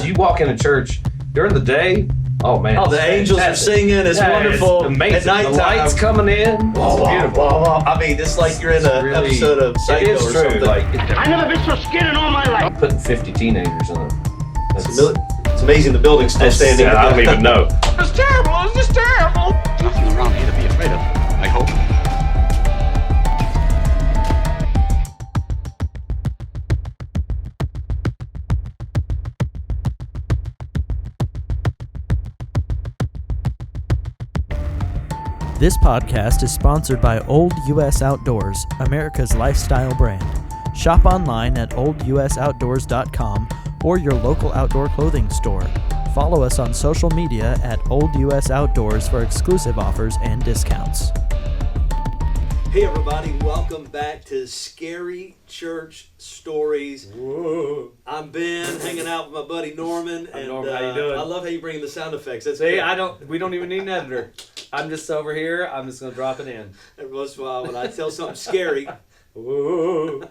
you walk into church during the day. Oh man! Oh, the angels are singing. It's wonderful. It's amazing. At nighttime, the lights coming in. It's beautiful. I mean, it's like you're in an episode of Psycho or something. I never been so scared in all my life. I'm putting 50 teenagers in it. It's amazing the building's still standing. I don't even know. It's terrible. It's just terrible. Nothing around here to be afraid of, I hope. This podcast is sponsored by Old US Outdoors, America's lifestyle brand. Shop online at oldusoutdoors.com or your local outdoor clothing store. Follow us on social media at Old US Outdoors for exclusive offers and discounts. Hey everybody, welcome back to Scary Church Stories. Whoa. I'm Ben, hanging out with my buddy Norman. And Norman, how you doing? I love how you bring in the sound effects. That's See, good. we don't even need an editor. I'm just over here. I'm just gonna drop it in. Every once in a while, when I tell something scary, Whoa.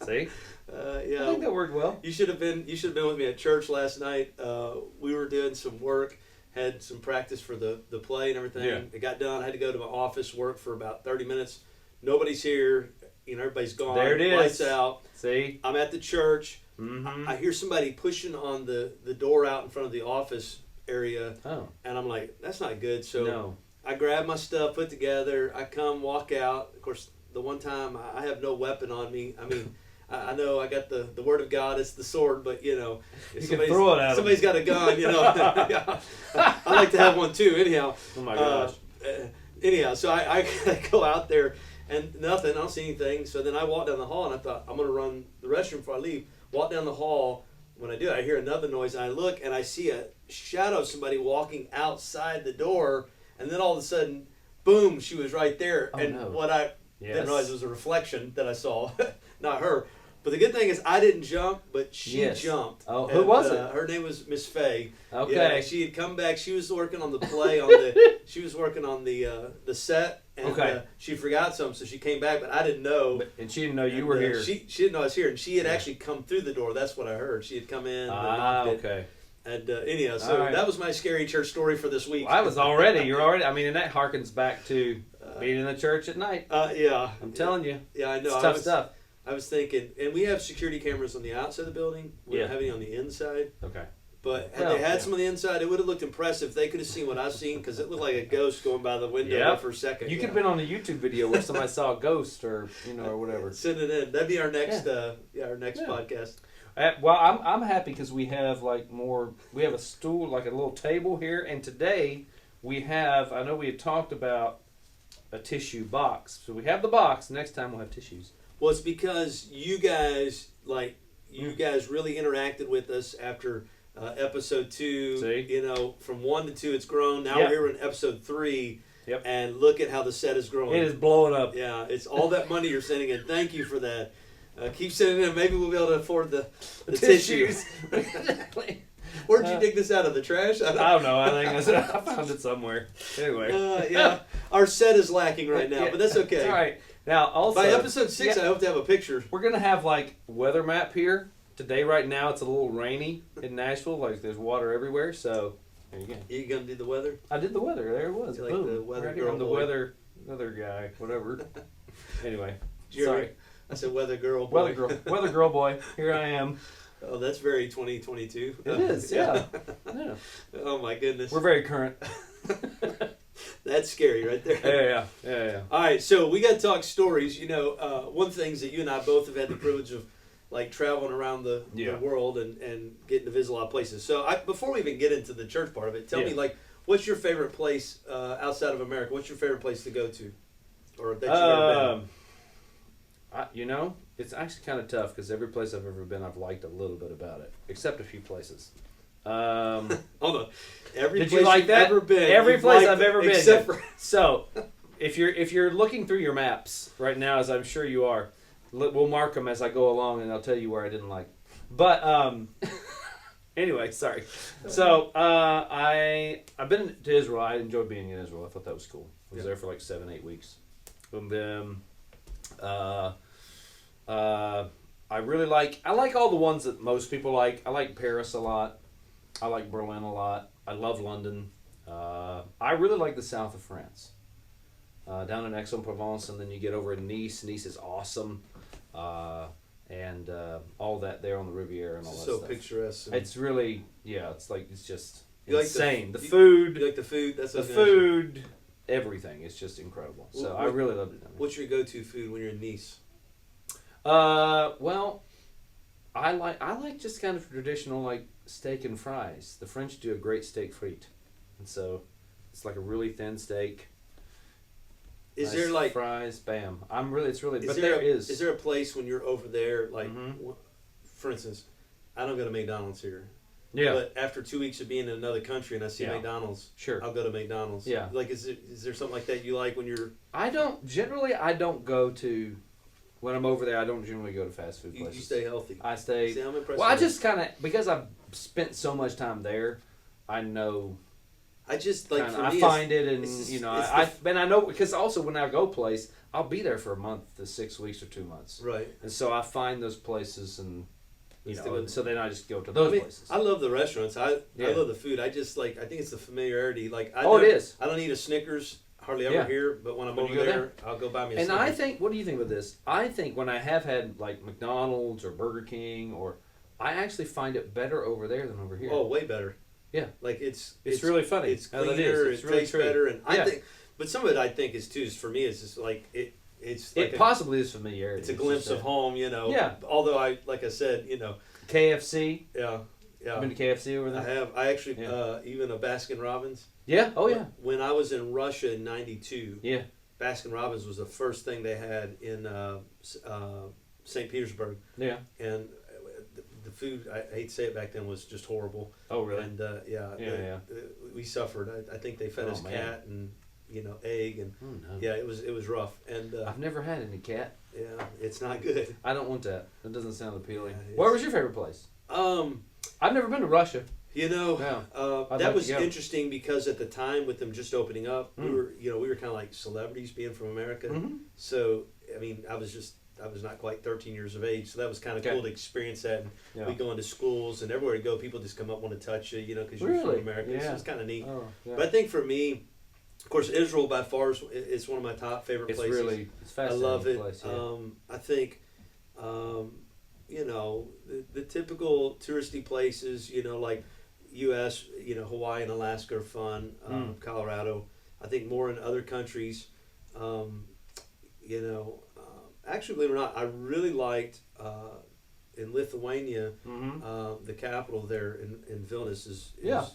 See? yeah, I think that worked well. You should have been with me at church last night. We were doing some work, had some practice for the play and everything. Yeah. It got done. I had to go to my office, work for about 30 minutes. Nobody's here. Everybody's gone. There it is. Lights out. See? I'm at the church. Mm-hmm. I hear somebody pushing on the door out in front of the office area. Oh. And I'm like, that's not good. So No. I grab my stuff, put together. I come, walk out. Of course, the one time I have no weapon on me. I mean, I know I got the word of God. It's the sword, but if you can throw it at somebody's got a gun, I like to have one too. Anyhow. Oh my gosh. Anyhow, so I go out there and nothing. I don't see anything. So then I walk down the hall and I thought I'm gonna run the restroom before I leave. Walk down the hall. When I do, I hear another noise and I look and I see a shadow of somebody walking outside the door. And then all of a sudden, boom, she was right there. Oh, and no. what I didn't realize it was a reflection that I saw, not her. But the good thing is I didn't jump, but she jumped. Oh, who was it? Her name was Miss Faye. Okay. Yeah, she had come back. She was working on the play she was working on the set. And she forgot something, so she came back, but I didn't know. And she didn't know you were here. She didn't know I was here, and she had actually come through the door. That's what I heard. She had come in. knocked it. Okay. And anyhow, so that was my scary church story for this week. Well, you're already, I mean, and that harkens back to being in the church at night. Yeah. I'm telling you. Yeah, I know. It's tough stuff. I was thinking, and we have security cameras on the outside of the building. We don't have any on the inside. Okay. But had they had some on the inside, it would have looked impressive. They could have seen what I've seen, because it looked like a ghost going by the window for a second. You could have been on a YouTube video where somebody saw a ghost or whatever. Send it in. That'd be our next podcast. Well, I'm happy because we have we have a stool, like a little table here, and today we have, I know we had talked about a tissue box. So we have the box, next time we'll have tissues. Well, it's because you guys really interacted with us after episode 2. See? From 1 to 2 it's grown. Now we're here in episode 3. Yep. And look at how the set is growing. It is blowing up. Yeah, it's all that money you're sending in. Thank you for that. Keep sending in. Maybe we'll be able to afford the tissues. Where'd you dig this out of? The trash? I don't know. I found it somewhere. Anyway. Our set is lacking right now, but that's okay. All right. Now, also, by episode 6, I hope to have a picture. We're going to have, weather map here. Today, right now, it's a little rainy in Nashville. There's water everywhere, so there you go. You going to do the weather? I did the weather. There it was. You're like the weather girl. I'm the weather guy, whatever. Anyway, sorry. I said weather girl boy. Weather girl boy. Here I am. Oh, that's very 2022. It is, yeah. Oh, my goodness. We're very current. That's scary right there. Yeah. All right, so we got to talk stories. One thing is that you and I both have had the privilege of traveling around the world and getting to visit a lot of places. So before we even get into the church part of it, tell me what's your favorite place outside of America? What's your favorite place to go to, or that you've ever been? It's actually kind of tough because every place I've ever been, I've liked a little bit about it, except a few places. Hold on. Did you like that? Ever been, every place I've ever been. Except for... So, if you're looking through your maps right now, as I'm sure you are, we'll mark them as I go along, and I'll tell you where I didn't like. But anyway, sorry. So I've been to Israel. I enjoyed being in Israel. I thought that was cool. I was there for 7-8 weeks, and then I like all the ones that most people like. I like Paris a lot. I like Berlin a lot. I love London. I really like the south of France. Down in Aix-en-Provence, and then you get over in Nice. Nice is awesome. And all that there on the Riviera and all that so stuff. picturesque. And It's really, it's just You like insane. the- The food, you like the food? That's the what I was gonna ask you. food, everything. It's just incredible. So What- I really loved it down there. What's your go-to food when you're in Nice? Well, I like just kind of traditional like steak and fries. The French do a great steak frite, and so it's like a really thin steak. Is nice there like fries? Bam! It's really. is But there there is. Is there a place when you're over there like, Mhm. for instance, I don't go to McDonald's here. Yeah. But after 2 weeks of being in another country and I see Yeah. McDonald's, Sure. I'll go to McDonald's. Yeah. Like, is there something like that you like when you're? I don't go to when I'm over there. I don't generally go to fast food places. You stay healthy. I stay. See, I'm impressed. Well, I with just kind of because I've spent so much time there. I know. I just like Kinda, for I me, find it, and it's just- you know, it's I know because also when I go place, I'll be there for a month to 6 weeks or 2 months, right. and so I find those places, and you It's know, the- and so then I just go to those I mean, places. I love the restaurants. I Yeah. love the food. I just like. I think it's the familiarity. Like, Oh, it is. I don't eat a Snickers hardly ever Yeah. here, but when I'm When over you go there, I'll go buy me a And Snickers. I think, what do you think of this? I think when I have had like McDonald's or Burger King, or I actually find it better over there than over here. Oh, way better. Yeah. Like it's really funny. It's No, that cleaner. is. It's It really tastes true. better, and I Yeah. think. But some of it, I think, is too. Is for me, it's just like it. It's like It possibly is familiarity. it's a glimpse just of home, you know. Yeah. Although like I said, KFC. yeah. You been to KFC over I there? have. I actually Yeah. even a Baskin Robbins. Yeah. Oh yeah. When I was in Russia in '92, Yeah. Baskin Robbins was the first thing they had in St. Petersburg, Yeah. and the food, I hate to say it, back then was just horrible. Oh really? And Yeah. we suffered. I think they fed Oh, us man. cat and egg, and Oh no. yeah, it was rough. And I've never had any cat. yeah, it's not good. I don't want that. That doesn't sound appealing. Yeah, Where was your favorite place? I've never been to Russia. That I'd like was to go. interesting because at the time with them just opening up, Mm. we were kind of like celebrities being from America. Mm-hmm. So I mean, I was not quite 13 years of age, so that was kind of Okay. cool to experience that. And Yeah. we go into schools, and everywhere you go, people just come up want to touch you, because you're Really? from America. So Yeah. it's kind of neat. Oh, yeah. But I think for me, of course, Israel by far is one of my top favorite it's places. it's I fascinating. love it. Place, yeah. I think, the typical touristy places, like U.S., Hawaii and Alaska are fun. Colorado, I think more in other countries. Actually, believe it or not, I really liked in Lithuania. Mm-hmm. The capital there in Vilnius is Yeah.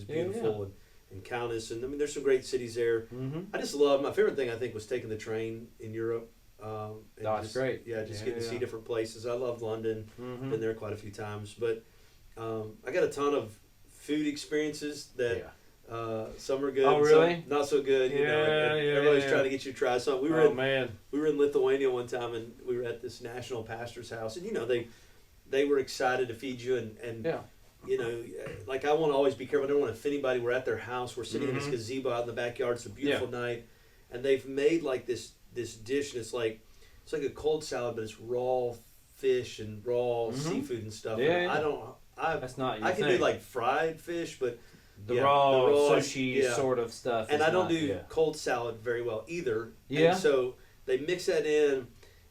beautiful, and Kaunas, and I mean there's some great cities there. Mm-hmm. I just love, my favorite thing I think was taking the train in Europe. And That's just, great. Yeah, just Yeah, getting to yeah. see different places. I love London. Mm-hmm. Been there quite a few times, but I got a ton of food experiences that. Yeah. Some are good. Oh, and really? Some not so good. Yeah, and yeah, everybody's yeah. trying to get you to try something. We were Oh man. we were in Lithuania one time, and we were at this national pastor's house, and they were excited to feed you, and Yeah. like I want to always be careful. I don't want to offend anybody. We're at their house. We're sitting in this Mhm. gazebo out in the backyard. It's a beautiful night, and they've made like this dish, and it's like a cold salad, but it's raw fish and raw Mhm. seafood and stuff. Yeah, And yeah. That's not your I can thing. do like fried fish, but the yeah, raw the raw, sushi yeah. sort of stuff. and is I don't not- do yeah. cold salad very well either. Yeah. And so they mix that in,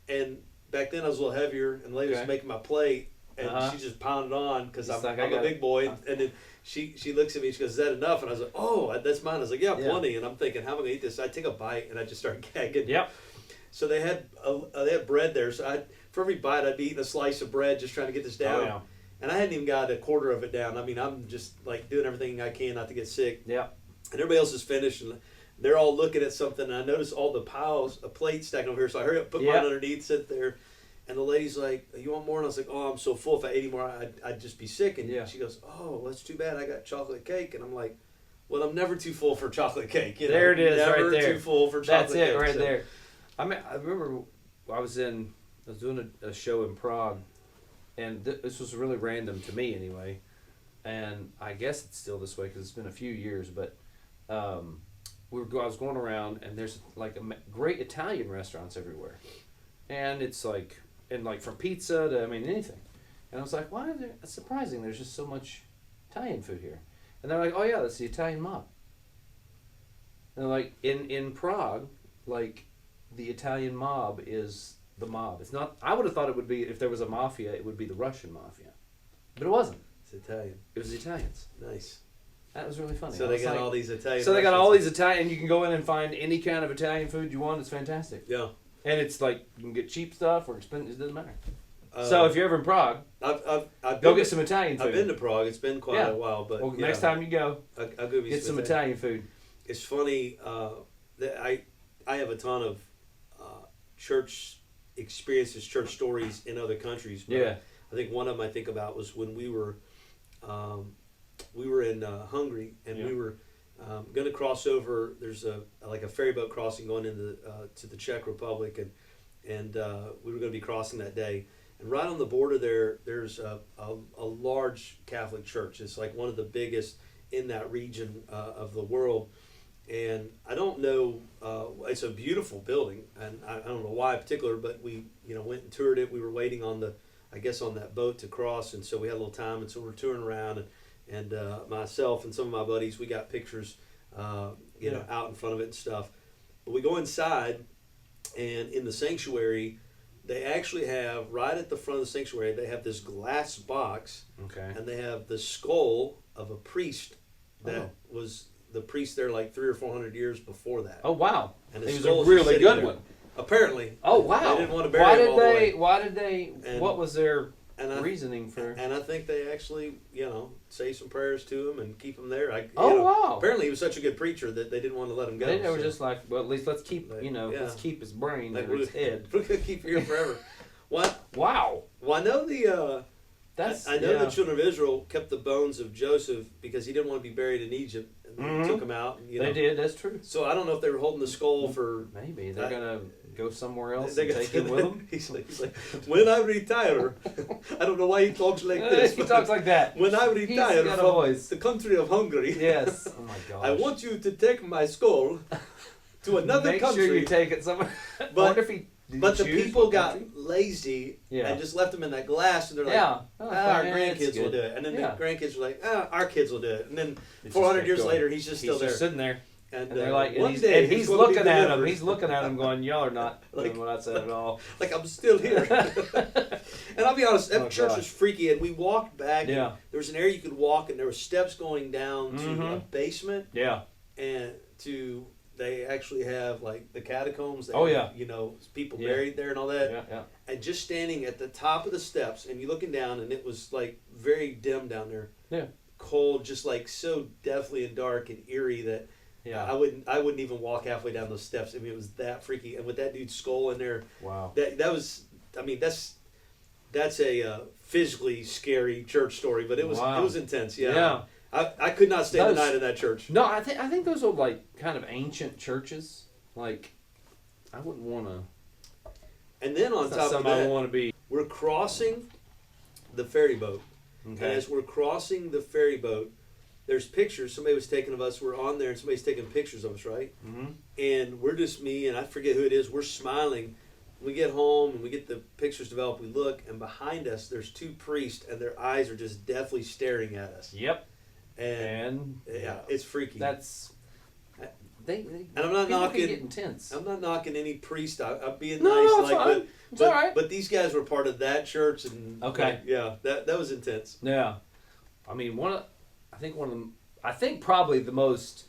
and back then I was a little heavier, and the lady was Okay. making my plate, and Uh-huh. she just pounded on because It's I'm, like, I I'm a got big boy, it. and then she looks at me, she goes, "Is that enough?" And I was like, "Oh, that's mine." I was like, "Yeah, Yeah. plenty." And I'm thinking, "How am I gonna eat this?" So I take a bite, and I just start gagging. Yep. So they had bread there, so for every bite I'd be eating a slice of bread, just trying to get this down. Oh, yeah. And I hadn't even got a quarter of it down. I mean, I'm just like doing everything I can not to get sick. Yeah. And everybody else is finished, and they're all looking at something. And I notice all the piles of plates stacking over here, so I hurry up, put Yeah. mine underneath, sit there. And the lady's like, "You want more?" And I was like, "Oh, I'm so full. If I ate any more, I'd just be sick." And Yeah. she goes, "Oh, that's too bad. I got chocolate cake." And I'm like, "Well, I'm never too full for chocolate cake. You know? There it is, never right there. too full for chocolate That's cake." it right So- there. I mean, I remember I was doing a show in Prague, and this was really random to me anyway, and I guess it's still this way because it's been a few years. But I was going around, and there's like great Italian restaurants everywhere, and it's like from pizza to anything, and I was like, why? It's surprising. There's just so much Italian food here? And they're like, oh yeah, that's the Italian mob. And they're like, in Prague, like, the Italian mob is the mob. It's not. I would have thought it would be, if there was a mafia, it would be the Russian mafia, but it wasn't. It's Italian. It was the Italians. Nice. That was really funny. So they got all these Italian. So they got all restaurants. these Italian. You can go in and find any kind of Italian food you want. It's fantastic. Yeah. And it's like you can get cheap stuff or expensive. It doesn't matter. So if you're ever in Prague, I've go been get some Italian food. I've been to Prague. It's been quite a while, but well, next time you go, I'll give you get some Italian food. It's funny that I have a ton of church experiences, church stories in other countries. But Yeah. I think one of them I think about was when we were in Hungary, and we were going to cross over. There's a ferry boat crossing going into to the Czech Republic, and we were going to be crossing that day. And right on the border there's a large Catholic church. It's like one of the biggest in that region of the world. And I don't know, it's a beautiful building, and I don't know why in particular, but we went and toured it. We were waiting on that boat to cross, and so we had a little time, and so we're touring around, and myself and some of my buddies, we got pictures, out in front of it and stuff. But we go inside, and in the sanctuary, they actually have, right at the front of the sanctuary, they have this glass box, Okay. and they have the skull of a priest that was the priest there like 300 or 400 years before that. Oh wow! And It his was skull a is really sitting good there. one. Apparently. Oh wow! They didn't want to bury him all the way. Why did they? And- What was their And I, reasoning for? and I think they actually, say some prayers to him and keep him there. Wow! Apparently he was such a good preacher that they didn't want to let him go. They were so. just like, well, at least let's keep, Like, let's keep his brain Like, and his head. We're going to keep you here forever. What? Wow! Well, I know That's I know the children of Israel kept the bones of Joseph because he didn't want to be buried in Egypt. And they took him out. And, They did. That's true. So I don't know if they were holding the skull for... Maybe they're gonna go somewhere else They and got- take him with them. He's like, when I retire, I don't know why he talks like this. He but talks like that. When I retire got a from voice. the country of Hungary, Yes. Oh my gosh. I want you to take my skull to another Make country. sure you take it somewhere. I But- wonder if he. Did But he the choose people what got country? lazy Yeah. and just left them in that glass, and they're like, Yeah. our man, grandkids it's will good. do it. And then Yeah. the grandkids were like, our kids will do it. And then It just 400 kept years going. later, he's just still He's there. just sitting there. And, And they're like, and one he's, day and he's gonna be looking at him. delivered. He's looking at him, going, "Y'all are not Like- doing what I said at all." Like, I'm still here. And I'll be honest, that Oh, church gosh. was freaky. And we walked back. Yeah. And there was an area you could walk, and there were steps going down to Mhm. a basement. Yeah. And they actually have, like, the catacombs. They Oh, have, yeah. people Yeah. buried there and all that. Yeah. Yeah. And just standing at the top of the steps, and you looking down, and it was, like, very dim down there. Yeah. Cold, just, like, so deathly and dark and eerie that Yeah. I wouldn't even walk halfway down those steps. I mean, it was that freaky. And with that dude's skull in there, Wow. that was, I mean, that's a physically scary church story, but it was Wow. it was intense. Yeah. Yeah. I could not stay the Those- night in that church. No, I think those are like kind of ancient churches. Like, I wouldn't want to. And then on That's not top of something I that, want to be. we're crossing the ferry boat. And Okay. as we're crossing the ferry boat, there's pictures. Somebody was taking of us. We're on there, and somebody's taking pictures of us, right? Mm-hmm. And we're just me, and I forget who it is. We're smiling. We get home, and we get the pictures developed. We look, and behind us, there's two priests, and their eyes are just deathly staring at us. Yep. And And yeah, it's freaky. that's. They And I'm not people knocking. can get intense. I'm not knocking any priest. I'm being No, nice. no, it's fine. But, It's but, all right. but these guys were part of that church, and Okay. like, yeah, that was intense. Yeah, I mean I think probably the most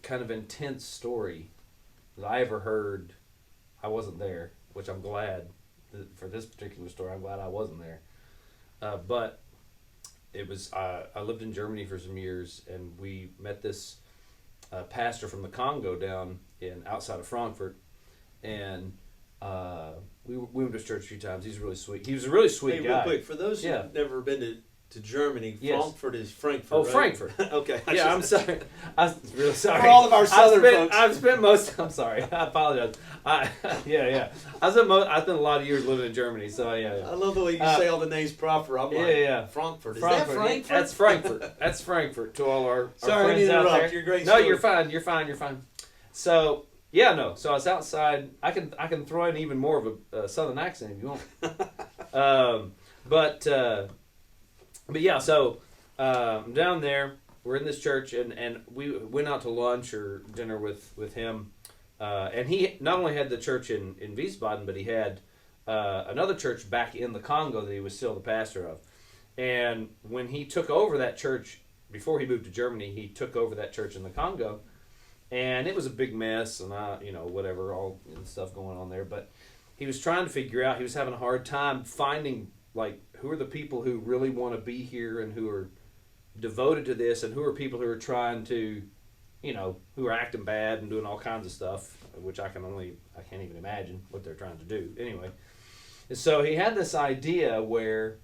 kind of intense story that I ever heard. I wasn't there, which I'm glad for this particular story. I'm glad I wasn't there, but it was. I lived in Germany for some years, and we met this pastor from the Congo down outside of Frankfurt, and we went to his church a few times. He's really sweet. He was a really sweet Hey, guy. real quick, for those Yeah. who've never been to Germany, Yes. Frankfurt is Frankfurt. Oh, right? Frankfurt. Okay. Yeah, I'm sorry. I'm really sorry. For all of our Southern folks. I've spent most. I'm sorry. I apologize. Yeah. I spent a lot of years living in Germany, so yeah. I love the way you say all the names proper. I'm like, Yeah. Frankfurt. Is Frankfurt. that Frankfurt? That's Frankfurt. That's Frankfurt. To all our Sorry, I friends didn't out interrupt. there. You're great. No, story. you're fine. You're fine. So yeah, no. So I was outside. I can throw in even more of a southern accent if you want. But yeah. So I'm down there. We're in this church, and we went out to lunch or dinner with him. And he not only had the church in Wiesbaden, but he had another church back in the Congo that he was still the pastor of. And when he took over that church, before he moved to Germany, he took over that church in the Congo. And it was a big mess and, whatever, all the stuff going on there. But he was trying to figure out, he was having a hard time finding, like, who are the people who really want to be here and who are devoted to this, and who are people who are trying to, who are acting bad and doing all kinds of stuff, which I can't even imagine what they're trying to do. Anyway, and so he had this idea where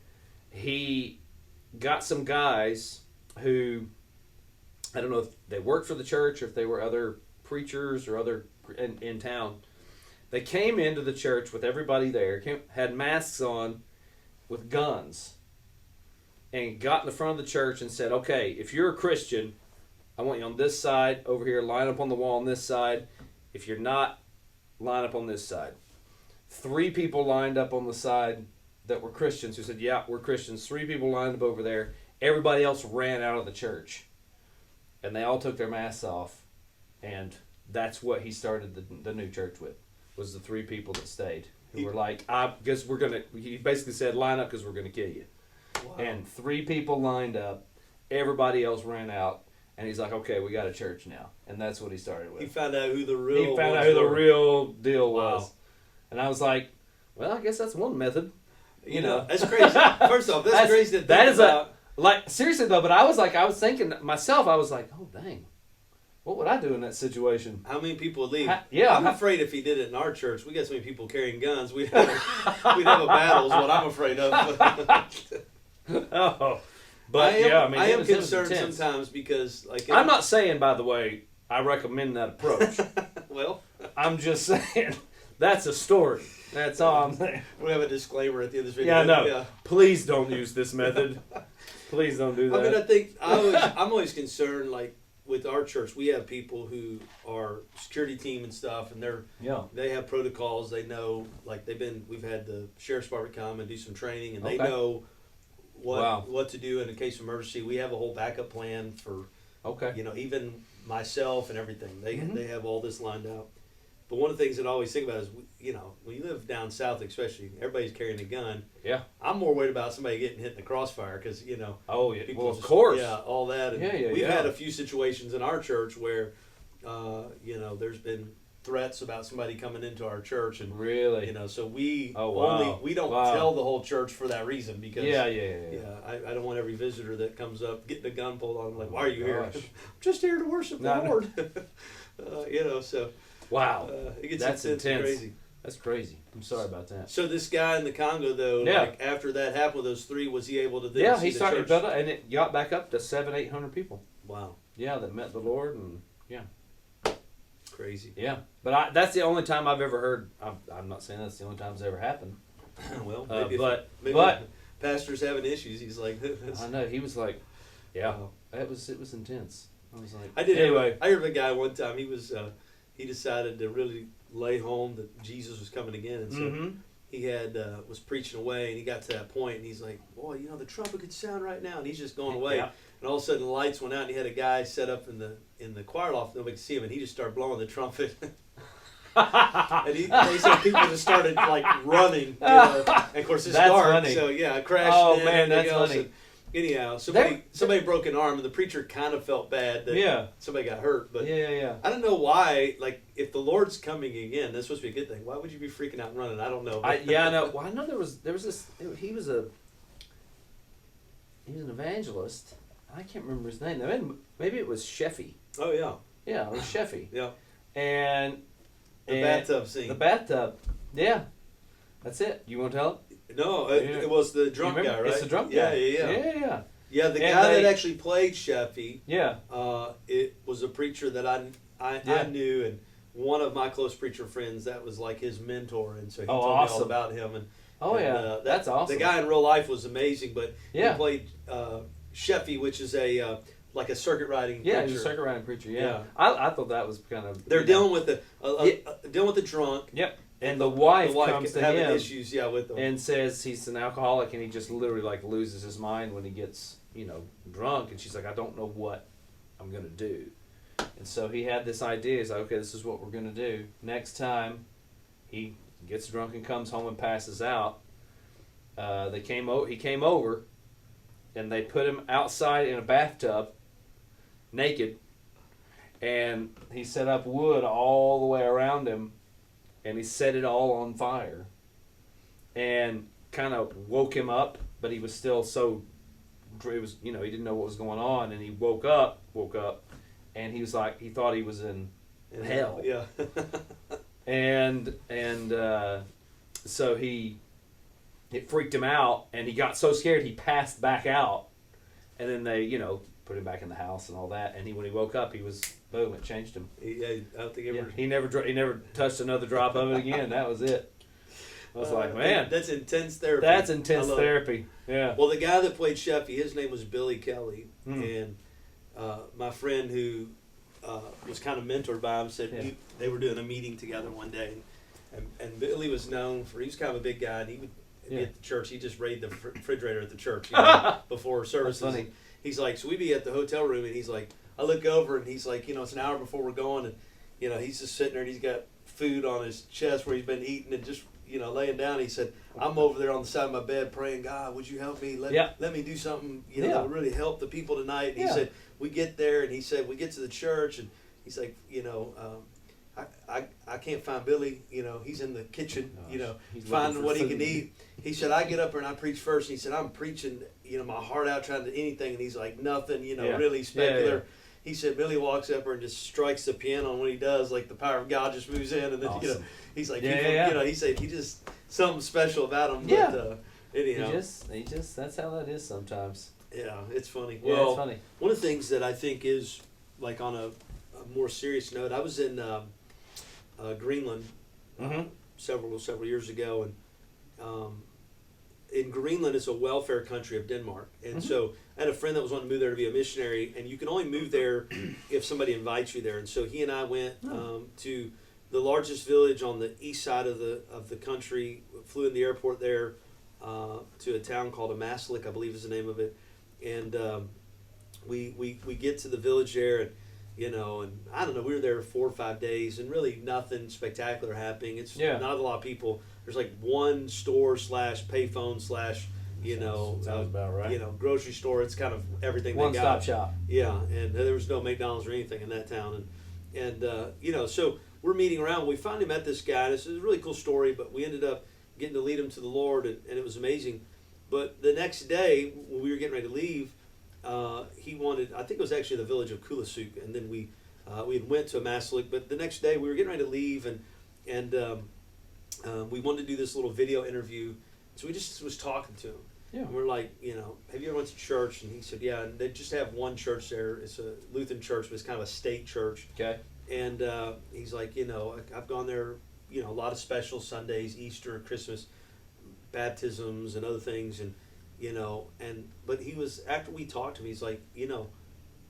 he got some guys who, I don't know if they worked for the church or if they were other preachers or other in town. They came into the church with everybody there, had masks on with guns, and got in the front of the church and said, okay, if you're a Christian, I want you on this side over here, line up on the wall on this side. If you're not, line up on this side. 3 people lined up on the side that were Christians who said, yeah, we're Christians. 3 people lined up over there. Everybody else ran out of the church. And they all took their masks off. And that's what he started the new church with, was the 3 people that stayed. Who were like, he basically said, line up because we're going to kill you. Wow. And 3 people lined up. Everybody else ran out. And he's like, okay, we got a church now. And that's what he started with. He found out who the real the real deal was. And I was like, well, I guess that's one method. That's crazy. First off, that's crazy to think about. Seriously though, but I was thinking myself, I was like, oh dang. What would I do in that situation? How many people would leave? Yeah. I'm afraid if he did it in our church, we got so many people carrying guns, we'd have a battle is what I'm afraid of. Oh. But I am concerned sometimes because, like, I'm not saying, by the way, I recommend that approach. Well, I'm just saying that's a story. That's all I'm saying. We have a disclaimer at the end of this video. Yeah, no. Yeah. Please don't use this method. Please don't do that. I mean, I think I'm always concerned, like with our church, we have people who are security team and stuff, and they have protocols. They know, like we've had the sheriff's department come and do some training, and they know what to do in a case of emergency. We have a whole backup plan for, even myself and everything. They have all this lined out. But one of the things that I always think about is, when you live down south especially, everybody's carrying a gun. Yeah. I'm more worried about somebody getting hit in the crossfire because, Oh, yeah. people Well, of course. Yeah, all that. And we've had a few situations in our church where, there's been threats about somebody coming into our church, and really, so we we don't Wow. tell the whole church for that reason because yeah. I don't want every visitor that comes up getting a gun pulled on. Like, why are you here? Gosh. I'm just here to worship the Lord. So wow, it gets that's intense. intense. Crazy. That's crazy. I'm sorry about that. So this guy in the Congo, though, like after that happened with those 3, was he able to then see he the started church? and it got back up to 700-800 people. Wow. Yeah, that met the Lord, and crazy. Yeah, but that's the only time I've ever heard. I'm not saying that's the only time it's ever happened. Well, maybe but pastor's having issues. He's like, I know he was like, it was intense. I was like, I heard of a guy one time. He was he decided to really lay home that Jesus was coming again, and so he had was preaching away, and he got to that point, and he's like, boy, the trumpet could sound right now, and he's just going away. And all of a sudden the lights went out, and he had a guy set up in the choir loft. Nobody could see him, and he just started blowing the trumpet. And they said people just started like running. And of course it's dark, funny. so I crashed. Oh in man, and that's else. funny. And anyhow, somebody broke an arm, and the preacher kind of felt bad that somebody got hurt. But I don't know why. Like, if the Lord's coming again, that's supposed to be a good thing. Why would you be freaking out and running? I don't know. I know. Well, I know there was this. He was an evangelist. I can't remember his name. Maybe it was Sheffy. Oh yeah. Yeah, it was Sheffy. Yeah. And the bathtub scene. The bathtub. Yeah. That's it. You want to tell it? No, it was the drunk guy, right? It's the drunk guy. Yeah. Yeah, the guy that actually played Sheffy. Yeah. It was a preacher that I knew, and one of my close preacher friends, that was like his mentor, and so he told me all about him. And that's awesome. The guy in real life was amazing, but he played Sheffy, which is like a circuit riding preacher. Yeah, he's a circuit riding preacher. Yeah. I thought that was kind of. They're dealing with the drunk. Yep. And the wife the comes to having him issues, with him. and says he's an alcoholic, and he just literally like loses his mind when he gets drunk. And she's like, I don't know what I'm gonna do. And so he had this idea. He's like, okay, this is what we're gonna do. Next time he gets drunk and comes home and passes out, he came over, and they put him outside in a bathtub, naked, and he set up wood all the way around him, and he set it all on fire, and kind of woke him up, but he was still he didn't know what was going on, and he woke up, and he was like, he thought he was in hell. Yeah. and so it freaked him out, and he got so scared he passed back out, and then they put him back in the house and all that, and when he woke up, he was boom, it changed him. I don't think He never touched another drop of it again. That was it. I was like, man, that's intense therapy. That's intense therapy. Yeah. Well, the guy that played Sheffy, his name was Billy Kelly, and my friend who was kind of mentored by him said they were doing a meeting together one day, and Billy was known for, he was kind of a big guy, and he would be at the church. He just raid the refrigerator at the church before services. That's funny. He's like, so we'd be at the hotel room, and he's like, I look over, and he's like, it's an hour before we're going, and he's just sitting there, and he's got food on his chest where he's been eating, and just laying down. He said, I'm over there on the side of my bed praying, God, would you help me? Let me do something, that would really help the people tonight. And he said, we get there, and he said, we get to the church, and he's like, I can't find Billy. He's in the kitchen, finding what he can eat. He said, I get up there and I preach first. And he said, I'm preaching, my heart out, trying to do anything. And he's like, nothing, really spectacular. Yeah. He said, Billy walks up there and just strikes the piano, and when he does, like the power of God just moves in, and then awesome. He's like, he said he just something special about him. Yeah. But, anyhow, he just that's how that is sometimes. Yeah, it's funny. Yeah, well, it's funny. One of the things that I think is like on a more serious note, I was in Greenland several years ago, and in Greenland, it's a welfare country of Denmark, and so I had a friend that was wanting to move there to be a missionary, and you can only move there if somebody invites you there. And so he and I went to the largest village on the east side of the country. Flew in the airport there to a town called Amaslik, I believe is the name of it, and we get to the village there, and and I don't know, we were there 4 or 5 days, and really nothing spectacular happening. It's not a lot of people. There's like one store / payphone / sounds about right. Grocery store. It's kind of everything one they got. stop shop. Yeah, and there was no McDonald's or anything in that town, and so we're meeting around. We finally met this guy. This is a really cool story, but we ended up getting to lead him to the Lord, and it was amazing. But the next day, when we were getting ready to leave, he wanted, I think it was actually the village of Kulasuk, and then we had went to Amaslik. But the next day, we were getting ready to leave, and we wanted to do this little video interview. So we just was talking to him. Yeah. And we're like, have you ever went to church? And he said, yeah. And they just have one church there. It's a Lutheran church, but it's kind of a state church. Okay. And he's like, I've gone there, a lot of special Sundays, Easter, Christmas, baptisms, and other things, and but he was, after we talked to him, he's like,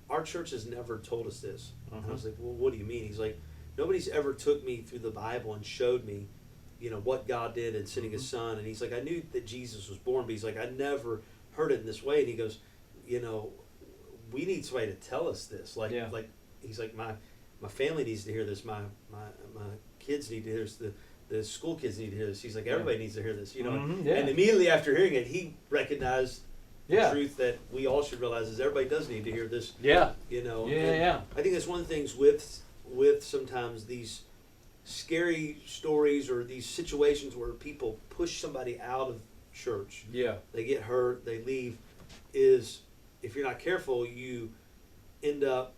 our church has never told us this. And I was like, well, what do you mean? He's like, nobody's ever took me through the Bible and showed me, what God did in sending His Son. And he's like, I knew that Jesus was born, but he's like, I never heard it in this way. And he goes, we need somebody to tell us this. Like he's like, my family needs to hear this. My kids need to hear this. The school kids need to hear this. He's like, everybody needs to hear this. And immediately after hearing it, he recognized the truth that we all should realize is everybody does need to hear this. Yeah. I think that's one of the things with sometimes these scary stories or these situations where people push somebody out of church. Yeah. They get hurt, they leave, is if you're not careful, you end up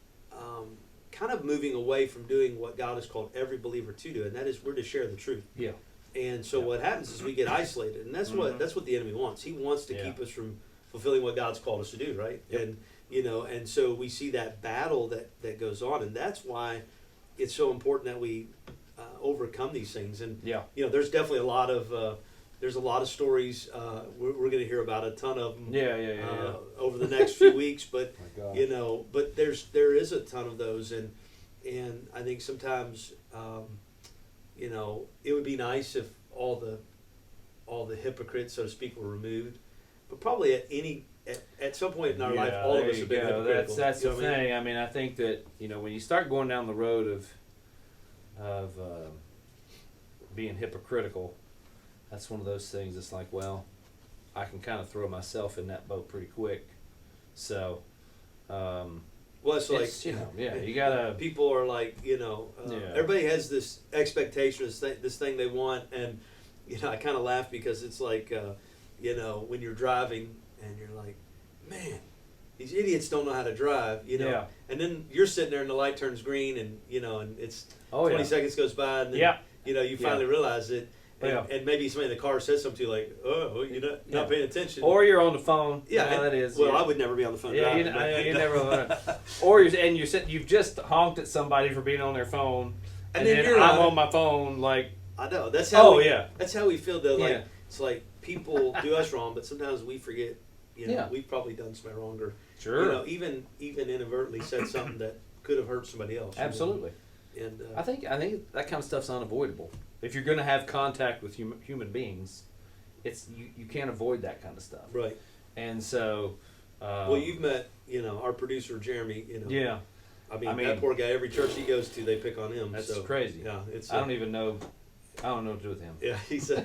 kind of moving away from doing what God has called every believer to do, and that is we're to share the truth. Yeah. And so what happens is we get isolated, and that's what the enemy wants. He wants to keep us from fulfilling what God's called us to do, right? Yep. And and so we see that battle that goes on, and that's why it's so important that we overcome these things. And there's definitely a lot of stories we're going to hear about, a ton of them over the next few weeks, but but there is a ton of those, and I think sometimes you know, it would be nice if all the hypocrites, so to speak, were removed. But probably at some point in our life, all of us have been hypocritical. That's you the know what I mean? thing. I mean, I think that, you know, when you start going down the road of being hypocritical, that's one of those things. It's like, well, I can kind of throw myself in that boat pretty quick. So, Well, it's like, you know, yeah, you gotta. people are like, you know, everybody has this expectation, this thing they want, and you know, I kind of laugh because it's like, you know, when you're driving and you're like, man, these idiots don't know how to drive, you know, Yeah. and then you're sitting there and the light turns green, and you know, and it's 20 yeah. seconds goes by, and then Yeah. you know, you finally realize it. Yeah. And maybe somebody in the car says something to you like, "Oh, you're not paying attention," Or you're on the phone. yeah, that is. Well, yeah. I would never be on the phone. Yeah, driving, you never. Or you've just honked at somebody for being on their phone, and then you're I'm on my phone. Like, I know that's how. yeah. That's how we feel though. Like Yeah. it's like people do us wrong, but sometimes we forget. You know, Yeah. we've probably done something wrong, or Sure. you know, even inadvertently said something that could have hurt somebody else. you know? Absolutely. And I think that kind of stuff's unavoidable. If you're going to have contact with human beings, it's you can't avoid that kind of stuff. right. And so, Well, you've met, you know, our producer Jeremy. You know. Yeah, I mean, I mean, that poor guy. Every church he goes to, they pick on him. that's so, crazy. Yeah, it's. I don't even know. I don't know what to do with him. Yeah, he's a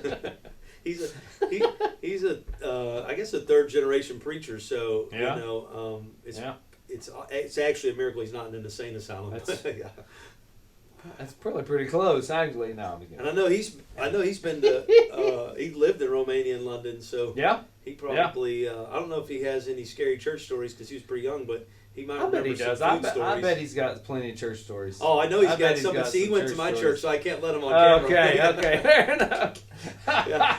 I guess a third generation preacher. So Yeah. you know, Yeah, it's actually a miracle he's not in an insane asylum. That's- yeah. that's probably pretty close, actually. No, I'm kidding. And I know he's been to he lived in Romania and London, so Yeah, he probably I don't know if he has any scary church stories because he was pretty young, but he might I bet remember he does. some I food bet, stories. I bet he's got plenty of church stories. Oh, I know he's I bet got he's something. got See, he some went to church my stories. church, so I can't let him on camera. Okay, fair enough. Yeah,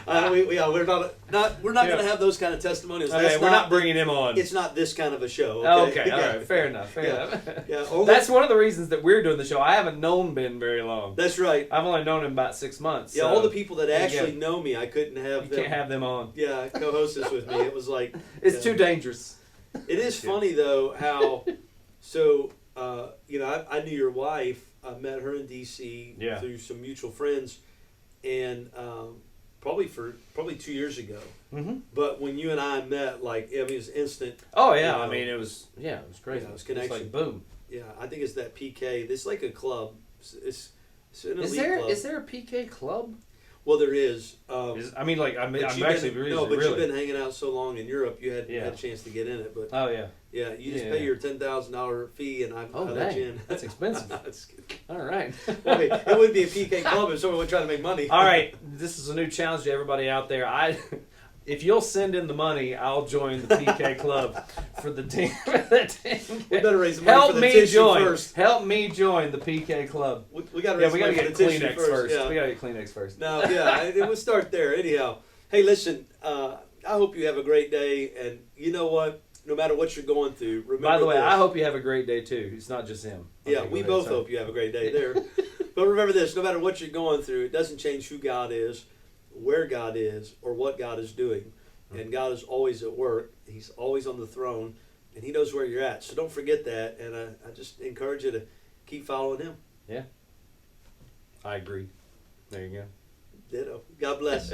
we're not going to have those kind of testimonials. Okay, That's we're not bringing him on. It's not this kind of a show. Okay, all right, fair enough. Fair Yeah. enough. Yeah, only, That's one of the reasons that we're doing the show. I haven't known Ben very long. that's right. I've only known him about 6 months. Yeah, so all the people that you actually get- know me, I couldn't have you them. can't have them on. Yeah, co-host this with me. It was like It's yeah. too dangerous. It is funny though how so you know I knew your wife. I met her in D.C. Yeah. through some mutual friends, and probably 2 years ago. Mm-hmm. But when you and I met, like I mean, it was instant. Oh yeah, You know, I mean it was crazy. Yeah, it was It's connection. like boom. Yeah, I think it's that PK. It's like a club. It's an elite club. Is there a PK club? Well, there is. I mean, like I'm but actually but really. you've been hanging out so long in Europe, you had Yeah. a chance to get in it. But Oh yeah. yeah, you just Yeah. pay your $10,000 fee, and I let dang. you in. That's expensive. It's- All right. I mean, it would be a PK club if someone would try to make money. All right. This is a new challenge to everybody out there. If you'll send in the money, I'll join the PK club for the team. We better raise the money Help for the me tissue join. first. Help me join the PK club. We got to Yeah, raise we the got to money get for the tissue Kleenex first. Yeah. We got to get Kleenex first. No, yeah, it would start there. Anyhow, hey, listen, I hope you have a great day, and you know what? No matter what you're going through, remember By the way, this. I hope you have a great day too. It's not just him. Yeah, Okay, go we ahead, both sorry. hope you have a great day there. But remember this, no matter what you're going through, it doesn't change who God is, where God is, or what God is doing. And God is always at work. He's always on the throne, and He knows where you're at. So don't forget that, and I just encourage you to keep following Him. Yeah. I agree. There you go. Ditto. God bless.